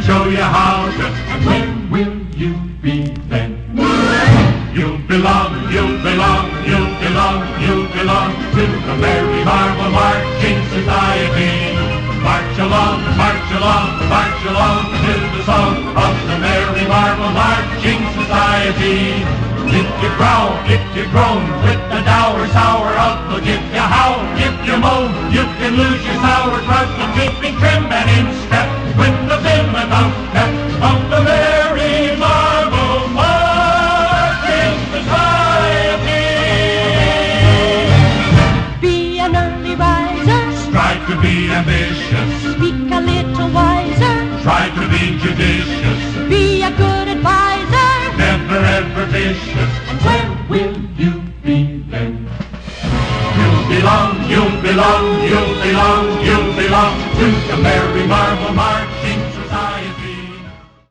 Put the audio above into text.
show you how to. And when will you be then? You'll belong to the Merry Marble Marching Society. March along to the song of the Merry Marble Marching Society. If you groan with the dour sour outlook, if you howl, if you moan, you can lose your sauerkraut. But keeping trim and in step with the vim and outstep of the Merry Marble Marching Society. Be an early riser, Strive to be ambitious, speak a little wiser, try to be judicious, be a good advisor. never ever vicious. And when will you be then? You'll belong to the Merry Marble March.